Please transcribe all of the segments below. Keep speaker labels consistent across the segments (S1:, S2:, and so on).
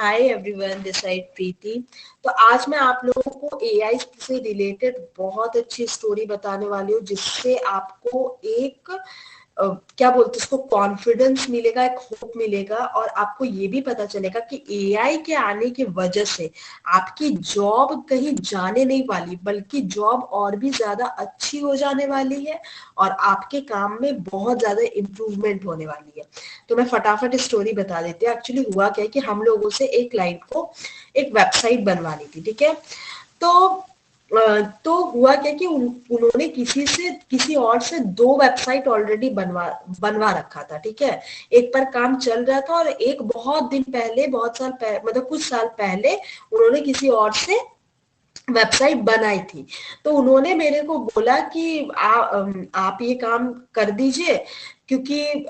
S1: Hi everyone, this side प्रीति। तो आज मैं आप लोगों को एआई से रिलेटेड बहुत अच्छी स्टोरी बताने वाली हूँ, जिससे आपको एक क्या बोलते हैं उसको, कॉन्फिडेंस मिलेगा, एक होप मिलेगा, और आपको ये भी पता चलेगा कि एआई के आने की वजह से आपकी जॉब कहीं जाने नहीं वाली, बल्कि जॉब और भी ज्यादा अच्छी हो जाने वाली है और आपके काम में बहुत ज्यादा इम्प्रूवमेंट होने वाली है। तो मैं फटाफट स्टोरी बता देती हूँ। एक्चुअली हुआ क्या है कि हम लोगों से एक क्लाइंट को एक वेबसाइट बनवानी थी, ठीक है। तो तो हुआ क्या कि उन्होंने किसी और से 2 वेबसाइट ऑलरेडी बनवा रखा था, ठीक है। एक पर काम चल रहा था और एक बहुत दिन पहले, मतलब कुछ साल पहले उन्होंने किसी और से वेबसाइट बनाई थी। तो उन्होंने मेरे को बोला कि आप ये काम कर दीजिए, क्योंकि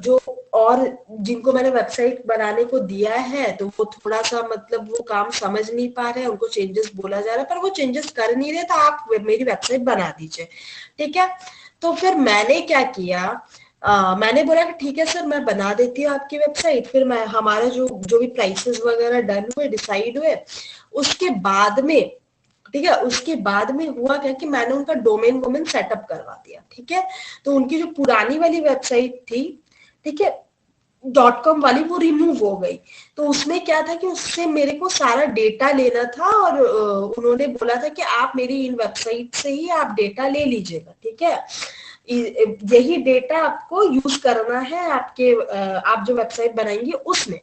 S1: जो और जिनको मैंने वेबसाइट बनाने को दिया है तो वो थोड़ा सा, मतलब वो काम समझ नहीं पा रहे हैं, उनको चेंजेस बोला जा रहा है पर वो चेंजेस कर नहीं रहे, तो आप मेरी वेबसाइट बना दीजिए, ठीक है। तो फिर मैंने क्या किया, मैंने बोला कि ठीक है सर, मैं बना देती हूँ आपकी वेबसाइट। फिर मैं हमारा जो जो भी प्राइसेस वगैरह डन हुए, डिसाइड हुए, उसके बाद में, ठीक है, उसके बाद में हुआ क्या कि मैंने उनका डोमेन वोमेन सेटअप करवा दिया, ठीक है। तो उनकी जो पुरानी वाली वेबसाइट थी, ठीक है, .com वाली, वो रिमूव हो गई। तो उसमें क्या था कि उससे मेरे को सारा डेटा लेना था, और उन्होंने बोला था कि आप मेरी इन वेबसाइट से ही आप डेटा ले लीजिएगा, ठीक है। यही डेटा आपको यूज करना है आपके आप जो वेबसाइट बनाएंगे उसमें।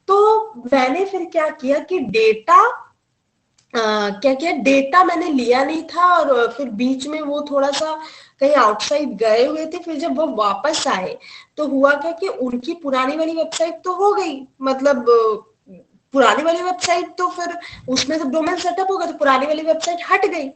S1: तो मैंने फिर क्या किया कि क्या क्या डेटा मैंने लिया नहीं था, और फिर बीच में वो थोड़ा सा कहीं आउटसाइड गए हुए थे। फिर जब वो वापस आए तो हुआ क्या कि उनकी पुरानी वाली वेबसाइट तो हो गई, मतलब पुरानी वाली वेबसाइट तो फिर उसमें तो डोमेन सेटअप हो गया, तो पुरानी वाली वेबसाइट हट गई।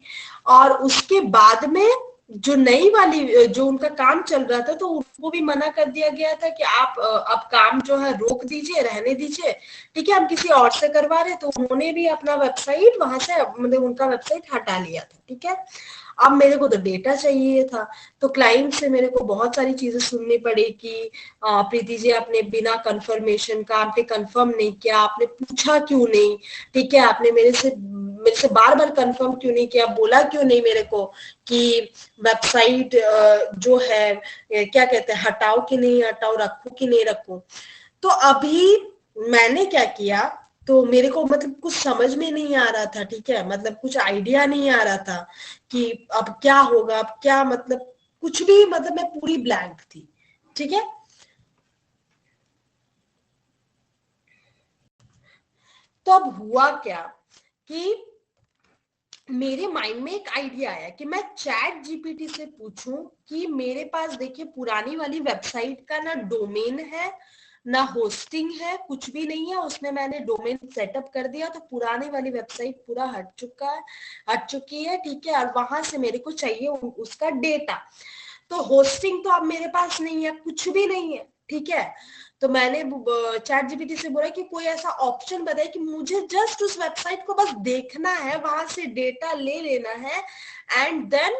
S1: और उसके बाद में जो नई वाली जो उनका काम चल रहा था, तो उनको भी मना कर दिया गया था कि आप अब काम जो है रोक दीजिए, रहने दीजिए, ठीक है, हम किसी और से करवा रहे। तो उन्होंने भी अपना वेबसाइट वहां से, मतलब उनका वेबसाइट हटा लिया था, ठीक है। अब मेरे को तो डेटा चाहिए था। तो क्लाइंट से मेरे को बहुत सारी चीजें सुननी पड़ी कि प्रीति जी, आपने बिना कंफर्मेशन का आपने कंफर्म नहीं किया, आपने पूछा क्यों नहीं, ठीक है, आपने मेरे से बार बार कंफर्म क्यों नहीं किया, बोला क्यों नहीं मेरे को कि वेबसाइट जो है क्या कहते हैं, हटाओ कि नहीं हटाओ, रखूं कि नहीं रखूं। तो अभी मैंने क्या किया, तो मेरे को मतलब कुछ समझ में नहीं आ रहा था, ठीक है, मतलब कुछ आइडिया नहीं आ रहा था कि अब क्या होगा, अब क्या, मतलब कुछ भी, मतलब मैं पूरी ब्लैंक थी, ठीक है। तो अब हुआ क्या कि मेरे माइंड में एक आइडिया आया कि मैं चैट जीपीटी से पूछूं कि मेरे पास देखिए पुरानी वाली वेबसाइट का ना डोमेन है, ना होस्टिंग है, कुछ भी नहीं है उसमें। मैंने डोमेन सेटअप कर दिया, तो पुरानी वाली वेबसाइट पूरा हट चुकी है, ठीक है। और वहां से मेरे को चाहिए उसका डेटा। तो होस्टिंग तो अब मेरे पास नहीं है, कुछ भी नहीं है, ठीक है। तो मैंने चैट जीपीटी से बोला कि कोई ऐसा ऑप्शन बताए कि मुझे जस्ट उस वेबसाइट को बस देखना है, वहां से डेटा ले लेना है, एंड देन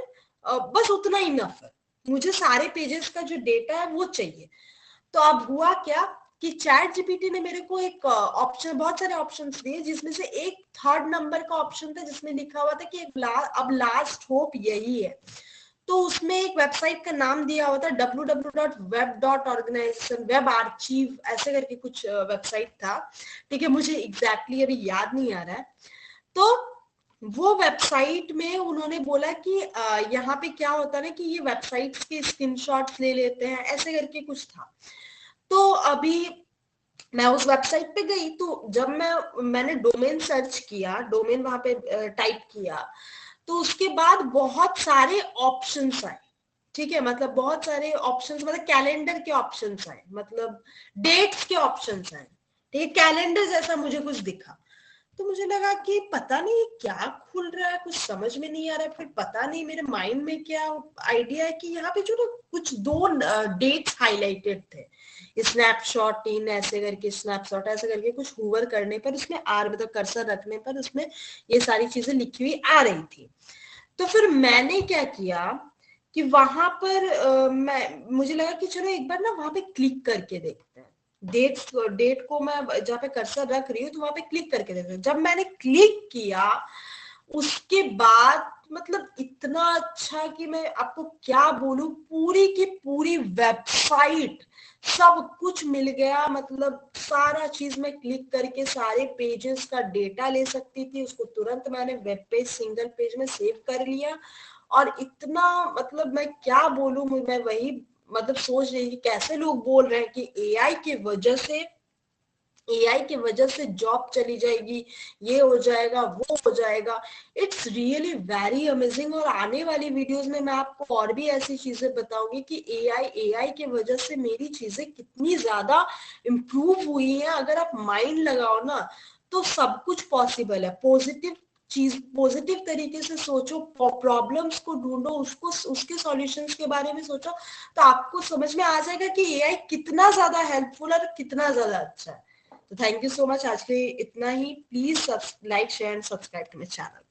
S1: बस उतना इनफ है, मुझे सारे पेजेस का जो डेटा है वो चाहिए। तो अब हुआ क्या कि चैट जीपीटी ने मेरे को एक ऑप्शन, बहुत सारे ऑप्शंस दिए, जिसमें से एक 3rd नंबर का ऑप्शन था, जिसमें लिखा हुआ था कि अब लास्ट होप यही है। तो उसमें एक वेबसाइट का नाम दिया हुआ था www.web.organization, वेब आर्चीव ऐसे करके कुछ वेबसाइट था, ठीक है, मुझे एग्जैक्टली अभी याद नहीं आ रहा है। तो वो वेबसाइट में उन्होंने बोला कि यहाँ पे क्या होता है ना कि ये वेबसाइट्स के स्क्रीनशॉट्स ले लेते हैं, ऐसे करके कुछ था। तो अभी मैं उस वेबसाइट पे गई, तो जब मैंने डोमेन सर्च किया, डोमेन वहां पे टाइप किया, तो उसके बाद बहुत सारे ऑप्शंस आए, ठीक है, मतलब बहुत सारे ऑप्शंस, मतलब कैलेंडर के ऑप्शंस आए, मतलब डेट्स के ऑप्शंस आए, ठीक है, कैलेंडर जैसा मुझे कुछ दिखा। तो मुझे लगा कि पता नहीं क्या खुल रहा है, कुछ समझ में नहीं आ रहा है। फिर पता नहीं मेरे माइंड में क्या आइडिया है कि यहाँ पे जो ना कुछ 2 डेट्स हाईलाइटेड थे, स्नैपशॉट इन ऐसे करके, स्नैपशॉट ऐसे करके, कुछ हुवर करने पर उसमें आर, मतलब कर्सर रखने पर उसमें ये सारी चीजें लिखी हुई आ रही थी। तो फिर मैंने क्या किया कि वहां पर मुझे लगा कि चलो एक बार ना वहां पे क्लिक करके देखते हैं, डेट को मैं जहाँ पे कर्सर रख रही हूँ तो वहां पे क्लिक करके देख रही हूँ। जब मैंने क्लिक किया उसके बाद मतलब इतना अच्छा कि मैं आपको क्या बोलूं, पूरी की पूरी वेबसाइट सब कुछ मिल गया। मतलब सारा चीज मैं क्लिक करके सारे पेजेस का डेटा ले सकती थी, उसको तुरंत मैंने वेब पेज सिंगल पेज में सेव कर लिया। और इतना मतलब मैं क्या बोलूं, मैं वही मतलब सोच रही थी कैसे लोग बोल रहे हैं कि एआई की वजह से जॉब चली जाएगी, ये हो जाएगा वो हो जाएगा। It's really very amazing. और आने वाली वीडियोस में मैं आपको और भी ऐसी चीजें बताऊंगी कि एआई की वजह से मेरी चीजें कितनी ज्यादा इम्प्रूव हुई हैं। अगर आप माइंड लगाओ ना तो सब कुछ पॉसिबल है। पॉजिटिव तरीके से सोचो, प्रॉब्लम्स को ढूंढो, उसको उसके सॉल्यूशंस के बारे में सोचो, तो आपको समझ में आ जाएगा कि एआई कितना ज्यादा हेल्पफुल और कितना ज्यादा अच्छा है। तो थैंक यू सो मच, आज के लिए इतना ही। Please like share and subscribe to my channel.